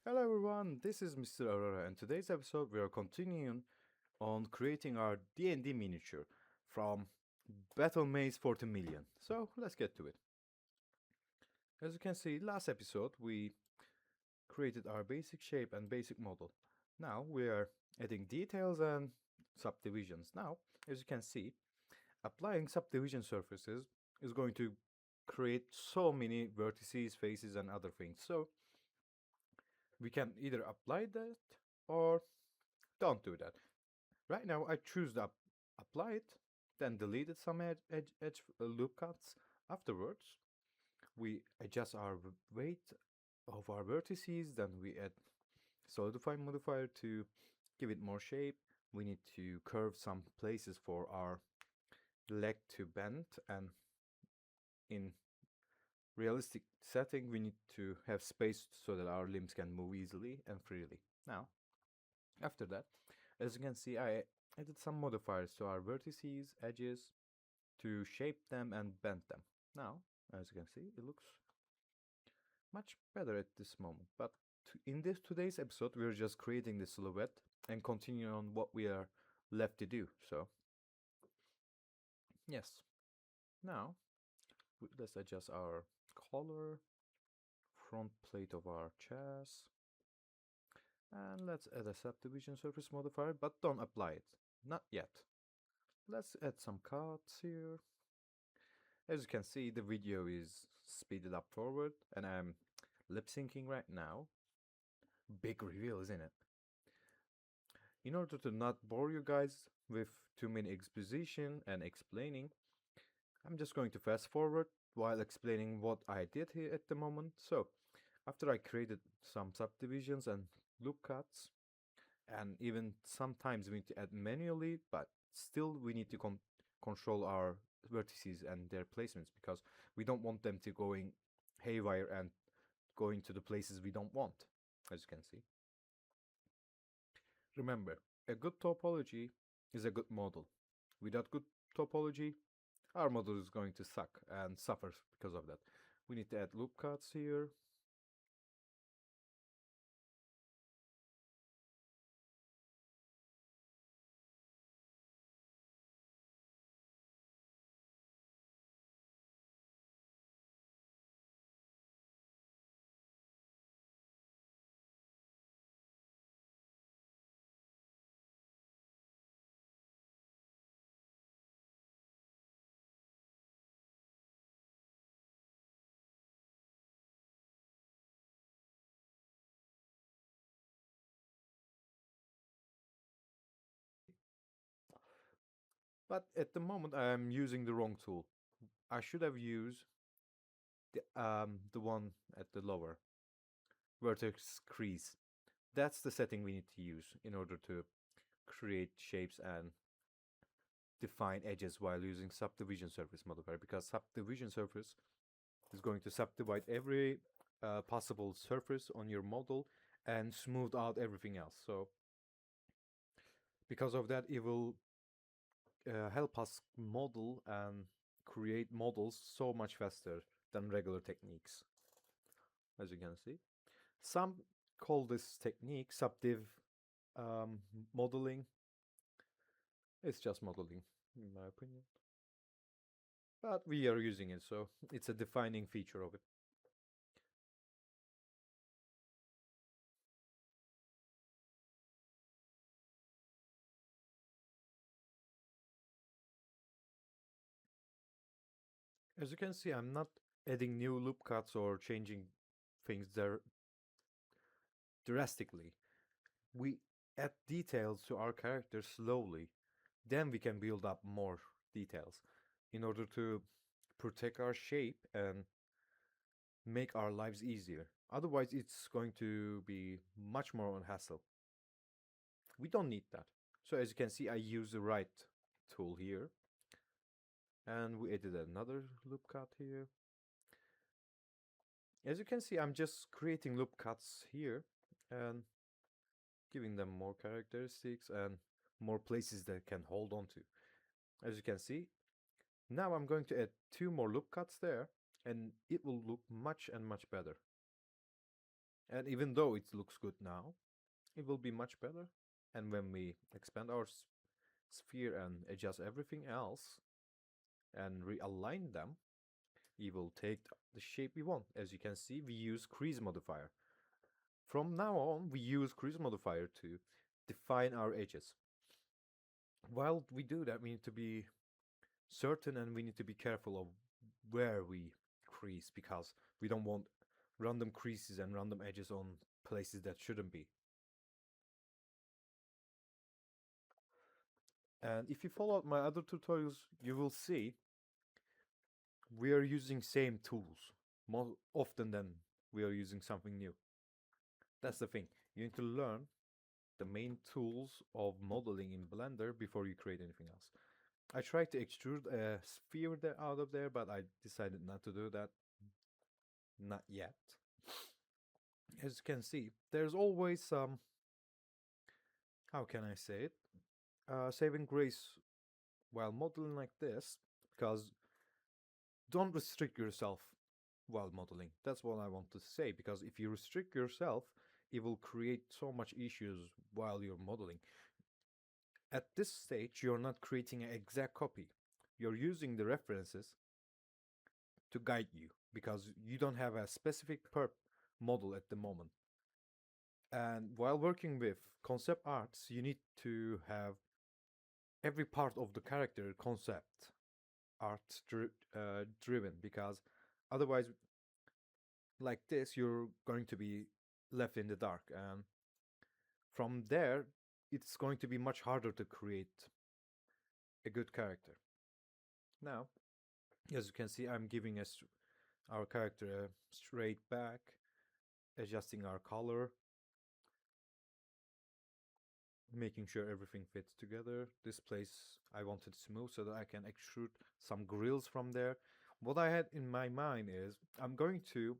Hello everyone, this is Mr.arorora and today's episode we are continuing on creating our D&D miniature from Battle Maze 40 million. So let's get to it. As you can see, last episode we created our basic shape and basic model. Now we are adding details and subdivisions. Now, as you can see, applying subdivision surfaces is going to create so many vertices, faces and other things. So we can either apply that or don't do that. Right now, I choose to apply it, then deleted some edge loop cuts. Afterwards, we adjust our weight of our vertices, then we add solidify modifier to give it more shape. We need to curve some places for our leg to bend, and in realistic setting, we need to have space so that our limbs can move easily and freely. Now, after that, as you can see, I added some modifiers to our vertices, edges, to shape them and bend them. Now, as you can see, it looks much better at this moment. But in this today's episode, we're just creating the silhouette and continue on what we are left to do. So, yes. Now, let's adjust our color, front plate of our chest, and let's add a subdivision surface modifier, but don't apply it. Not yet. Let's add some cuts here. As you can see, the video is speeded up forward and I'm lip syncing right now. Big reveal, isn't it? In order to not bore you guys with too many exposition and explaining, I'm just going to fast forward while explaining what I did here at the moment. So, after I created some subdivisions and loop cuts, and even sometimes we need to add manually, but still we need to control our vertices and their placements because we don't want them to going haywire and going to the places we don't want, as you can see. Remember, a good topology is a good model. Without good topology, our model is going to suck and suffers because of that. We need to add loop cuts here. But at the moment I am using the wrong tool. I should have used the one at the lower vertex crease. That's the setting we need to use in order to create shapes and define edges while using subdivision surface modifier, because subdivision surface is going to subdivide every possible surface on your model and smooth out everything else. So because of that, it will help us model and create models so much faster than regular techniques, as you can see. Some call this technique subdiv um, modeling. It's just modeling, in my opinion. But we are using it, so it's a defining feature of it. As you can see, I'm not adding new loop cuts or changing things there drastically. We add details to our characters slowly, then we can build up more details in order to protect our shape and make our lives easier. Otherwise, it's going to be much more on hassle. We don't need that. So as you can see, I use the right tool here. And we added another loop cut here. As you can see, I'm just creating loop cuts here and giving them more characteristics and more places that can hold on to. As you can see, now I'm going to add 2 more loop cuts there and it will look much and much better. And even though it looks good now, it will be much better. And when we expand our sphere and adjust everything else and realign them, it will take the shape we want. As you can see, we use crease modifier. From now on, we use crease modifier to define our edges. While we do that, we need to be certain and we need to be careful of where we crease because we don't want random creases and random edges on places that shouldn't be. And if you follow my other tutorials, you will see we are using same tools more often than we are using something new. That's the thing. You need to learn the main tools of modeling in Blender before you create anything else. I tried to extrude a sphere there out of there, but I decided not to do that. Not yet. As you can see, there's always some, how can I say it? Saving grace while modeling like this, because don't restrict yourself while modeling. That's what I want to say, because if you restrict yourself, it will create so much issues while you're modeling. At this stage, you're not creating an exact copy. You're using the references to guide you because you don't have a specific model at the moment. And while working with concept arts, you need to have every part of the character concept art driven, because otherwise, like this, you're going to be left in the dark. And from there, it's going to be much harder to create a good character. Now, as you can see, I'm giving our character a straight back, adjusting our color, making sure everything fits together. This place I wanted smooth so that I can extrude some grills from there. What I had in my mind is I'm going to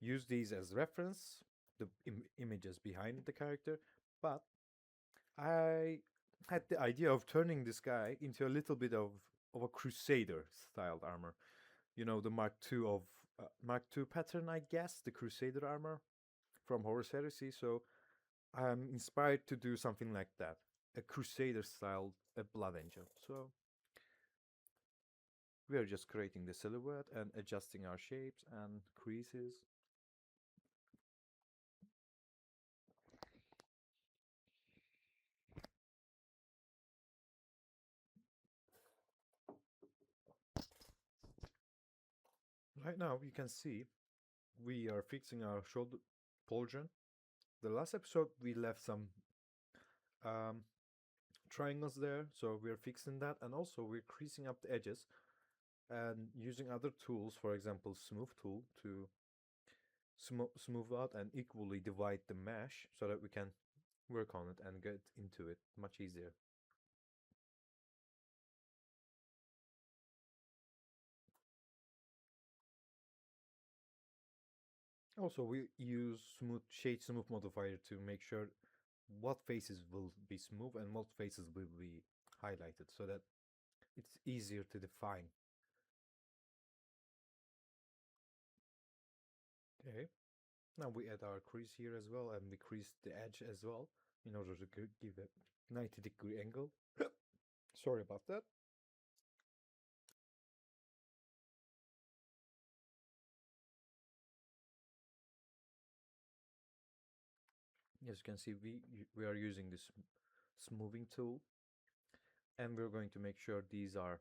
use these as reference, the images behind the character, but I had the idea of turning this guy into a little bit of a crusader styled armor. You know, the Mark II pattern, I guess, the crusader armor from Horus Heresy. So I'm inspired to do something like that, a crusader style a blood angel. So we are just creating the silhouette and adjusting our shapes and creases. Right now you can see we are fixing our shoulder pauldron. The last episode we left some um, triangles there, so we're fixing that, and also we're creasing up the edges and using other tools, for example smooth tool, to smooth out and equally divide the mesh so that we can work on it and get into it much easier. Also, we use smooth modifier to make sure what faces will be smooth and what faces will be highlighted so that it's easier to define. Okay, now we add our crease here as well, and we crease the edge as well in order to give a 90-degree angle. Sorry about that. As you can see, we are using this smoothing tool, and we're going to make sure these are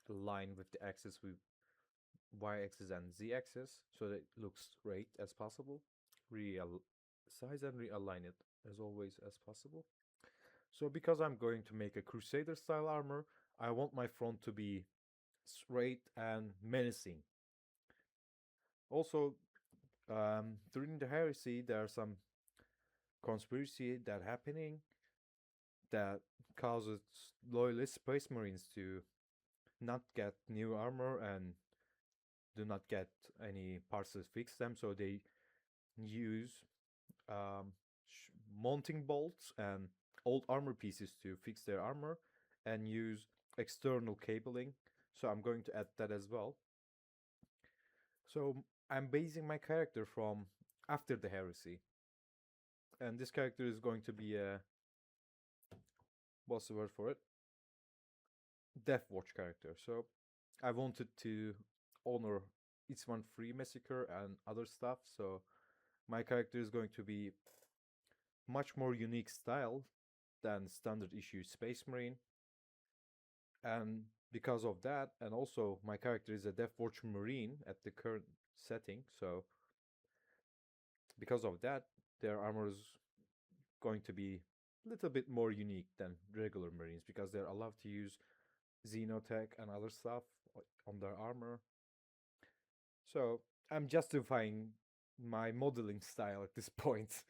aligned with the axis with y-axis and z-axis so that it looks straight as possible. Resize and realign it as always as possible. So because I'm going to make a crusader style armor, I want my front to be straight and menacing. Also, during the heresy, there are some conspiracy that happening that causes loyalist space marines to not get new armor and do not get any parts to fix them, so they use um, mounting bolts and old armor pieces to fix their armor and use external cabling. So I'm going to add that as well. So I'm basing my character from after the heresy. And this character is going to be a, what's the word for it? Death Watch character. So I wanted to honor Isman Free Massacre and other stuff. So my character is going to be much more unique style than standard issue Space Marine. And because of that, and also my character is a Death Watch Marine at the current setting. So because of that, their armor is going to be a little bit more unique than regular Marines because they're allowed to use Xenotech and other stuff on their armor. So I'm justifying my modeling style at this point.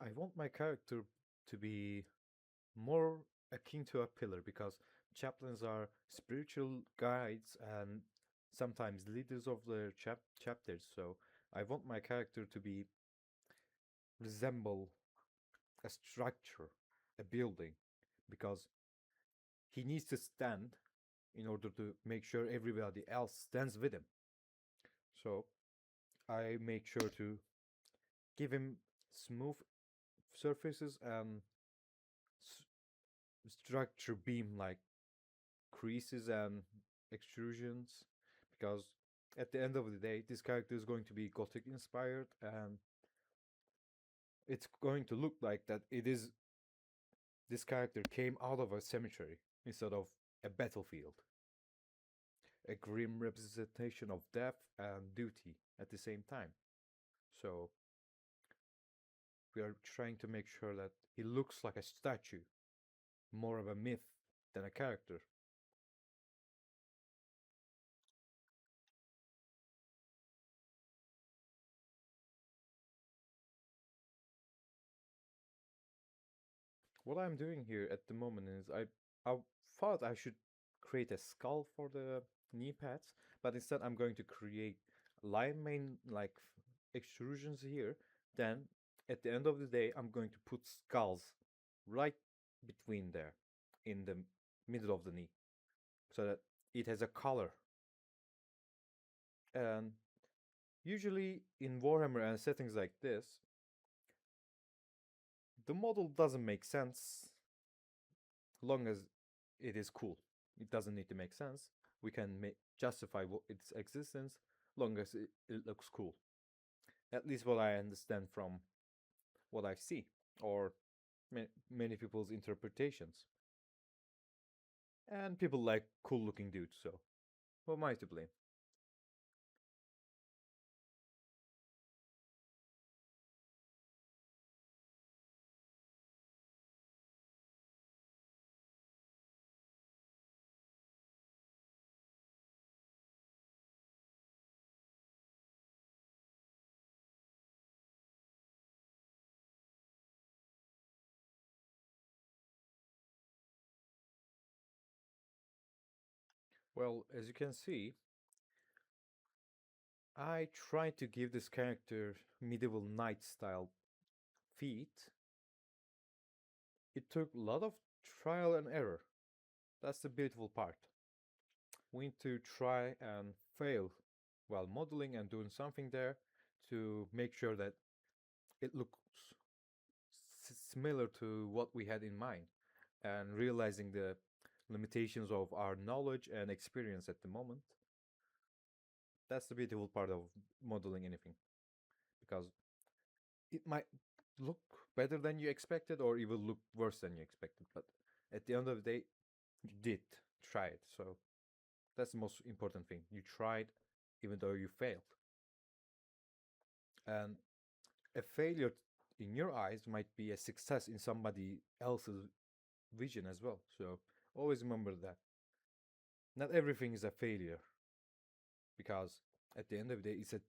I want my character to be more akin to a pillar because chaplains are spiritual guides and sometimes leaders of their chapters. So I want my character to be resemble a structure, a building, because he needs to stand in order to make sure everybody else stands with him. So I make sure to give him smooth surfaces and structure beam like creases and extrusions because at the end of the day this character is going to be gothic inspired and it's going to look like that it is this character came out of a cemetery instead of a battlefield, a grim representation of death and duty at the same time. So we are trying to make sure that he looks like a statue, more of a myth than a character. What I'm doing here at the moment is I thought I should create a skull for the knee pads, but instead I'm going to create line main like extrusions here. Then at the end of the day, I'm going to put skulls right between there in the middle of the knee so that it has a color. And usually in Warhammer and settings like this, the model doesn't make sense long as it is cool. It doesn't need to make sense. We can justify its existence long as it looks cool. At least what I understand from what I see, or many people's interpretations. And people like cool looking dudes, so who am I to blame? Well, as you can see, I tried to give this character medieval knight style feet. It took a lot of trial and error. That's the beautiful part. We need to try and fail while modeling and doing something there to make sure that it looks similar to what we had in mind and realizing the limitations of our knowledge and experience at the moment. That's the beautiful part of modeling anything because it might look better than you expected or it will look worse than you expected, but at the end of the day you did try it. So that's the most important thing. You tried even though you failed. And a failure in your eyes might be a success in somebody else's vision as well. So always remember that not everything is a failure, because at the end of the day, it's a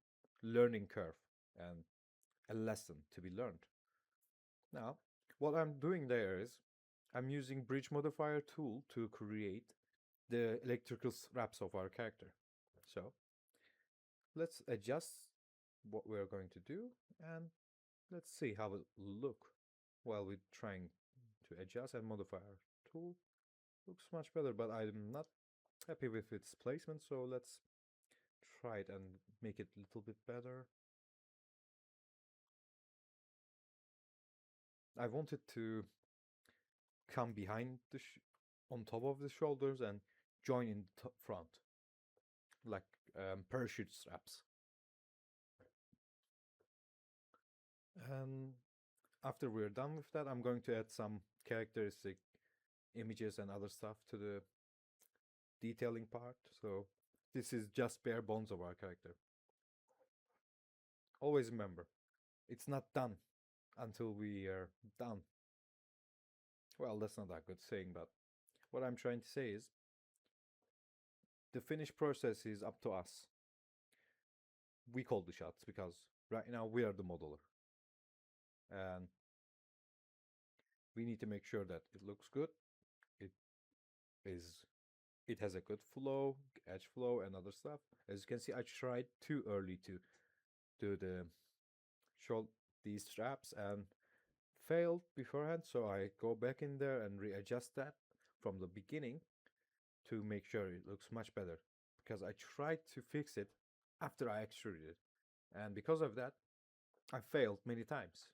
learning curve and a lesson to be learned. Now, what I'm doing there is I'm using bridge modifier tool to create the electrical wraps of our character. So let's adjust what we're going to do, and let's see how it look while we're trying to adjust and modify our tool. Looks much better, but I'm not happy with its placement, so let's try it and make it a little bit better. I wanted to come behind on top of the shoulders and join in the front, like parachute straps. And after we're done with that, I'm going to add some characteristic images and other stuff to the detailing part. So this is just bare bones of our character. Always remember, it's not done until we are done. Well, that's not that good saying, but what I'm trying to say is the finished process is up to us. We call the shots because right now we are the modeler. And we need to make sure that it looks good. It is it has a good flow, edge flow and other stuff. As you can see, I tried too early to do show these straps and failed beforehand, so I go back in there and readjust that from the beginning to make sure it looks much better, because I tried to fix it after I extruded it, and because of that I failed many times.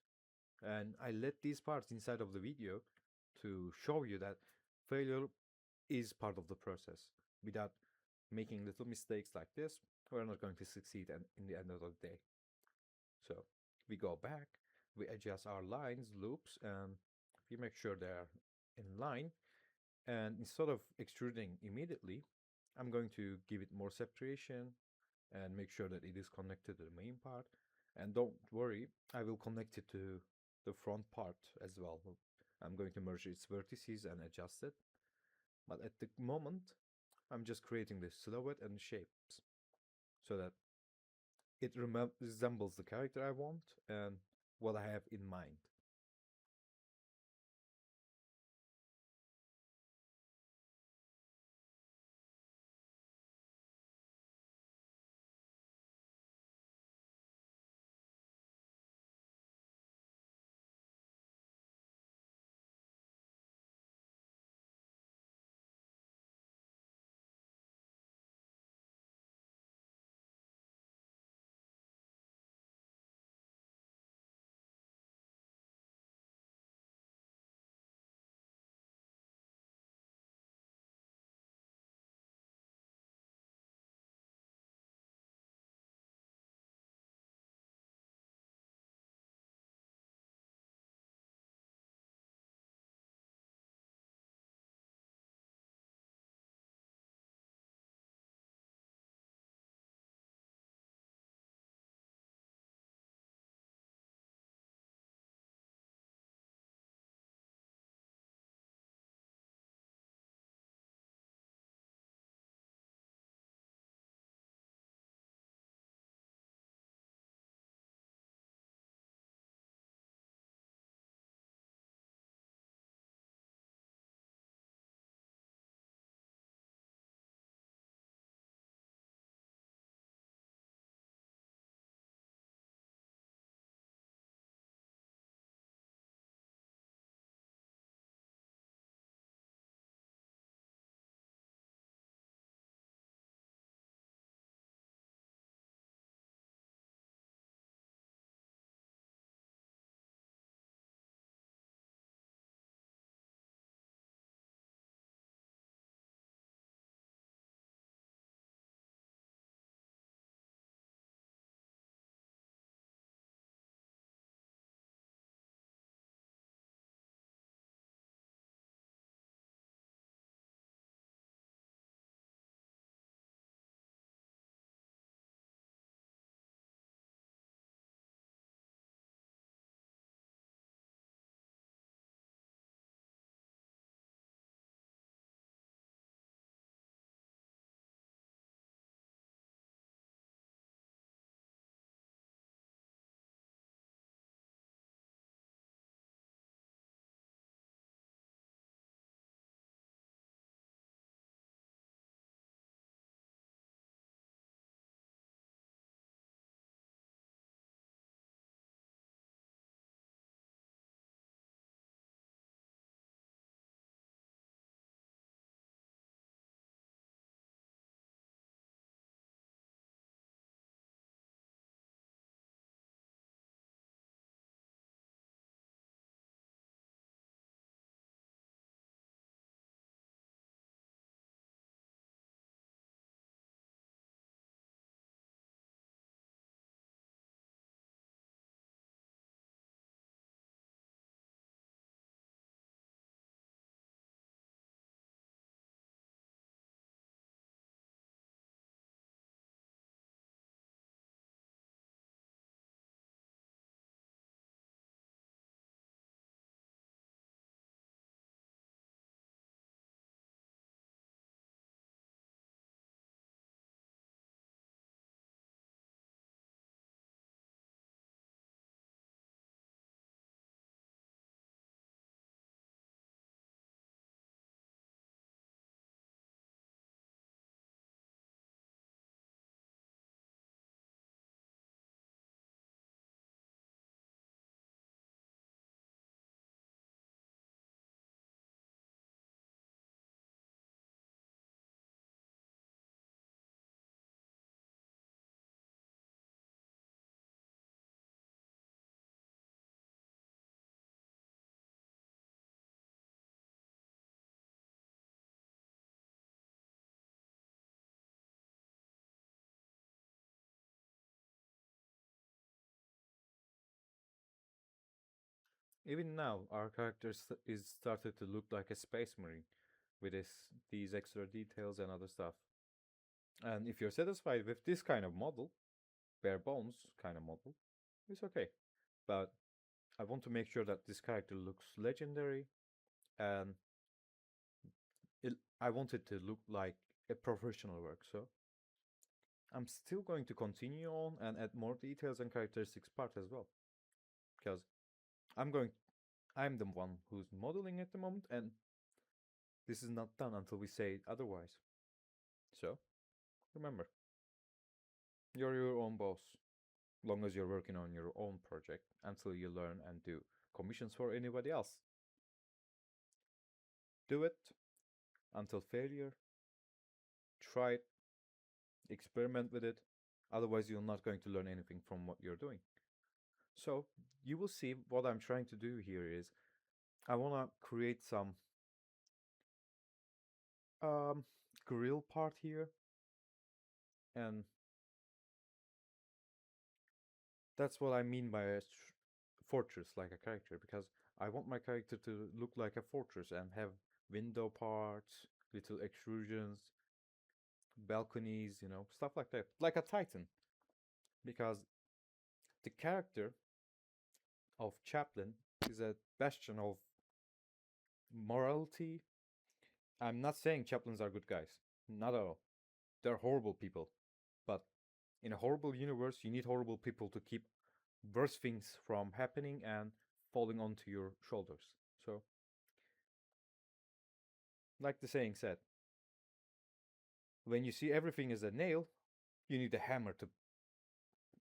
And I let these parts inside of the video to show you that failure is part of the process. Without making little mistakes like this, we're not going to succeed in the end of the day. So we go back, we adjust our lines, loops, and we make sure they're in line. And instead of extruding immediately, I'm going to give it more separation and make sure that it is connected to the main part. And don't worry, I will connect it to the front part as well. I'm going to merge its vertices and adjust it. But at the moment, I'm just creating the silhouette and shapes so that it resembles the character I want and what I have in mind. Even now, our character is started to look like a space marine with these extra details and other stuff. And if you're satisfied with this kind of model, bare bones kind of model, it's okay. But I want to make sure that this character looks legendary, and I want it to look like a professional work. So I'm still going to continue on and add more details and characteristics part as well, because I'm going. I'm the one who's modeling at the moment, and this is not done until we say otherwise. So remember, you're your own boss, long as you're working on your own project until you learn and do commissions for anybody else. Do it until failure. Try it, experiment with it. Otherwise, you're not going to learn anything from what you're doing. So you will see what I'm trying to do here is I want to create some um, grill part here, and that's what I mean by a fortress like a character, because I want my character to look like a fortress and have window parts, little extrusions, balconies, stuff like that, like a titan. Because the character of Chaplin is a bastion of morality. I'm not saying Chaplins are good guys, not at all. They're horrible people. But in a horrible universe, you need horrible people to keep worse things from happening and falling onto your shoulders. So, like the saying said, when you see everything as a nail, you need a hammer to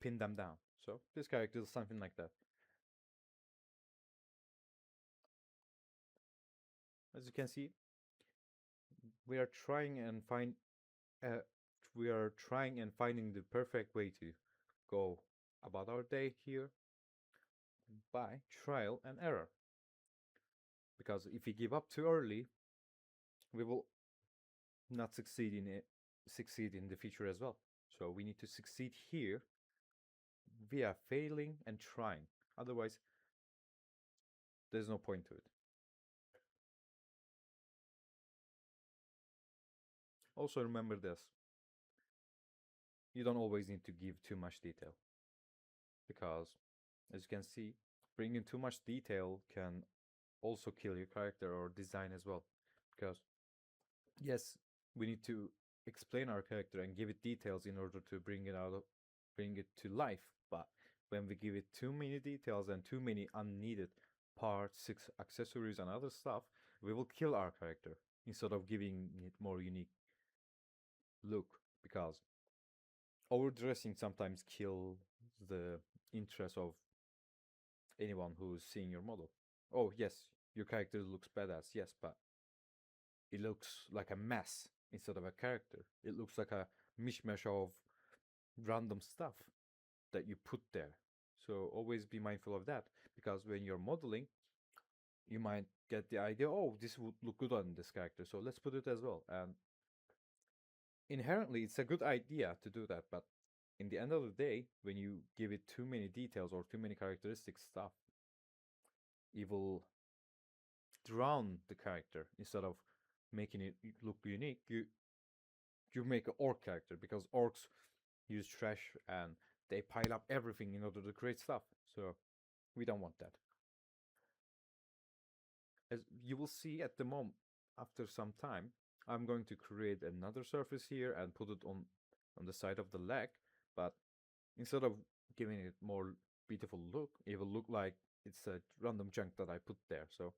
pin them down. So, this character is something like that. As you can see, we are trying and uh, finding the perfect way to go about our day here by trial and error. Because if we give up too early, we will not succeed in the future as well. So we need to succeed here via failing and trying. Otherwise, there's no point to it. Also remember this. You don't always need to give too much detail, because as you can see, bringing too much detail can also kill your character or design as well. Because yes, we need to explain our character and give it details in order to bring it to life. But when we give it too many details and too many unneeded parts, accessories, and other stuff, we will kill our character instead of giving it more unique look. Because overdressing sometimes kills the interest of anyone who's seeing your model. Oh yes, your character looks badass, yes, but it looks like a mess instead of a character. It looks like a mishmash of random stuff that you put there. So always be mindful of that, because when you're modeling, you might get the idea, oh, this would look good on this character, so let's put it as well. And inherently, it's a good idea to do that, but in the end of the day, when you give it too many details or too many characteristic stuff, it will drown the character instead of making it look unique. You make an orc character, because orcs use trash and they pile up everything in order to create stuff. So we don't want that. As you will see at the moment, after some time, I'm going to create another surface here and put it on the side of the leg. But instead of giving it more beautiful look, it will look like it's a random junk that I put there. So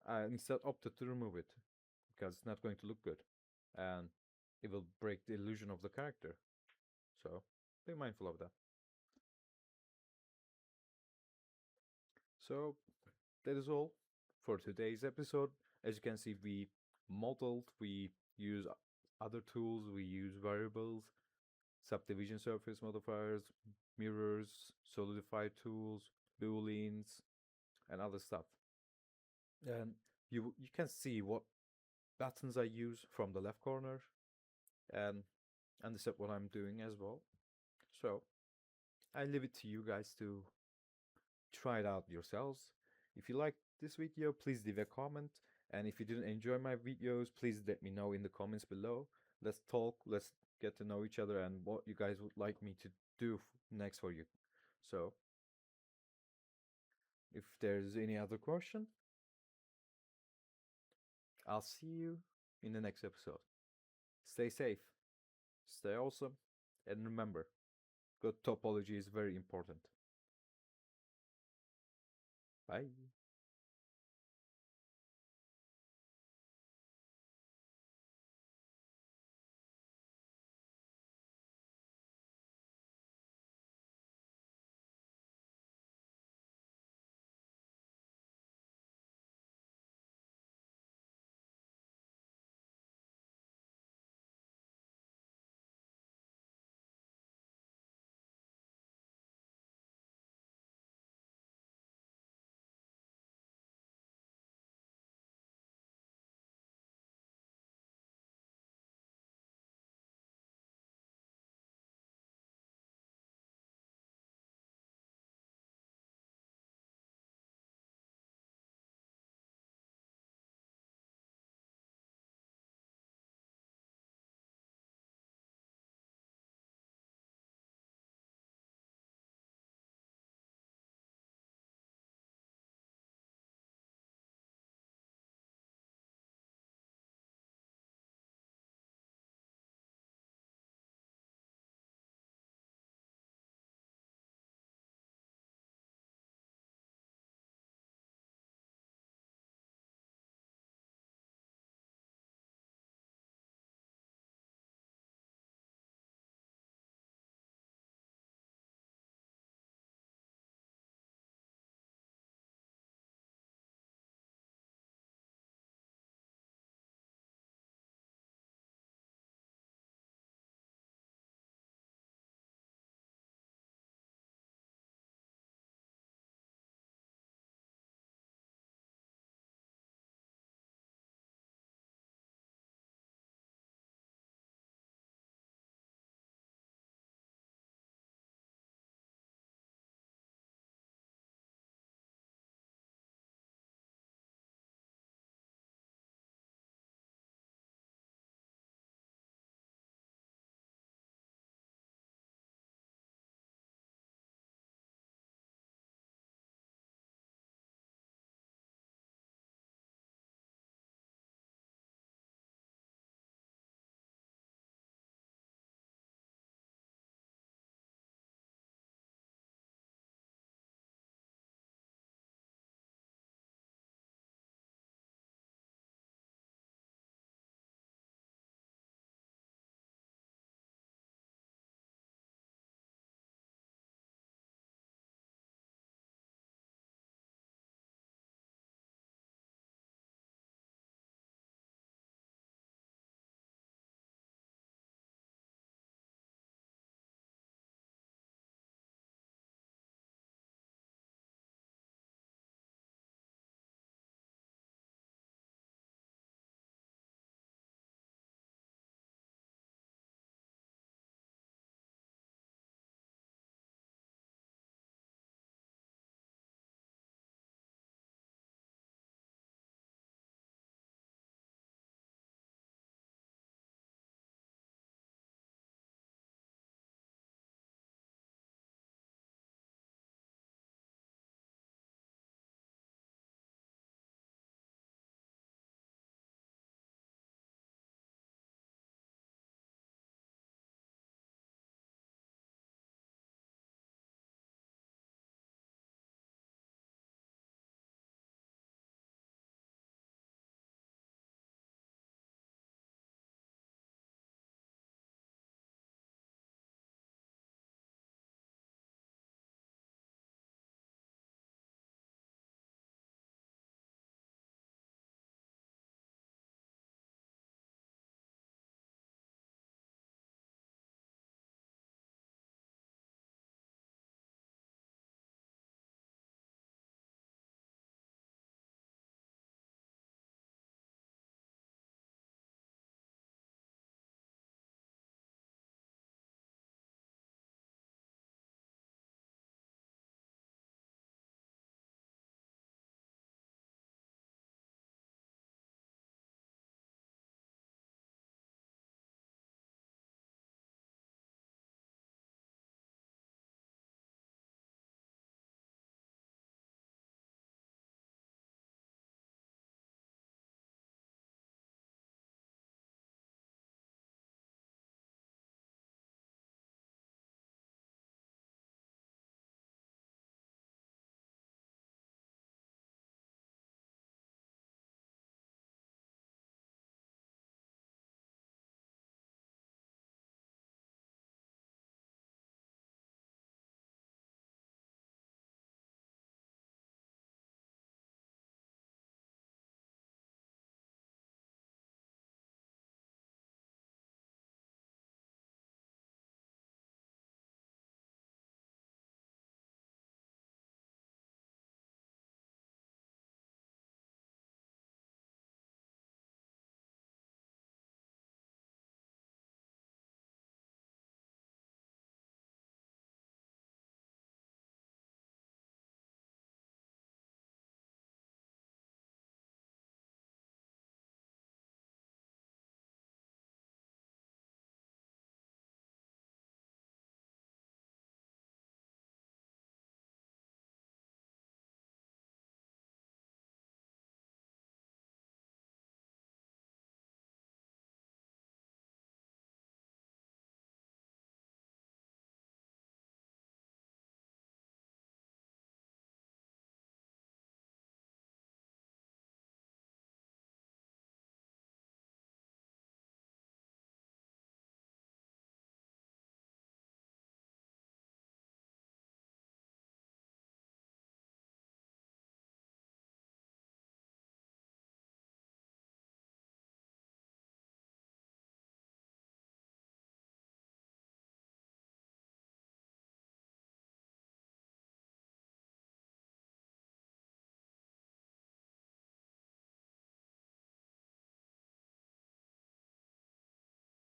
I instead opted to remove it, because it's not going to look good, and it will break the illusion of the character. So be mindful of that. So that is all for today's episode. As you can see, we modeled, we use other tools, we use variables, subdivision surface modifiers, mirrors, solidify tools, booleans, and other stuff. And you can see what buttons I use from the left corner, and understand what I'm doing as well. So I leave it to you guys to try it out yourselves. If you like this video, please leave a comment. And if you didn't enjoy my videos, please let me know in the comments below. Let's talk, let's get to know each other and what you guys would like me to do next for you. So, if there's any other question, I'll see you in the next episode. Stay safe, stay awesome, and remember, good topology is very important. Bye.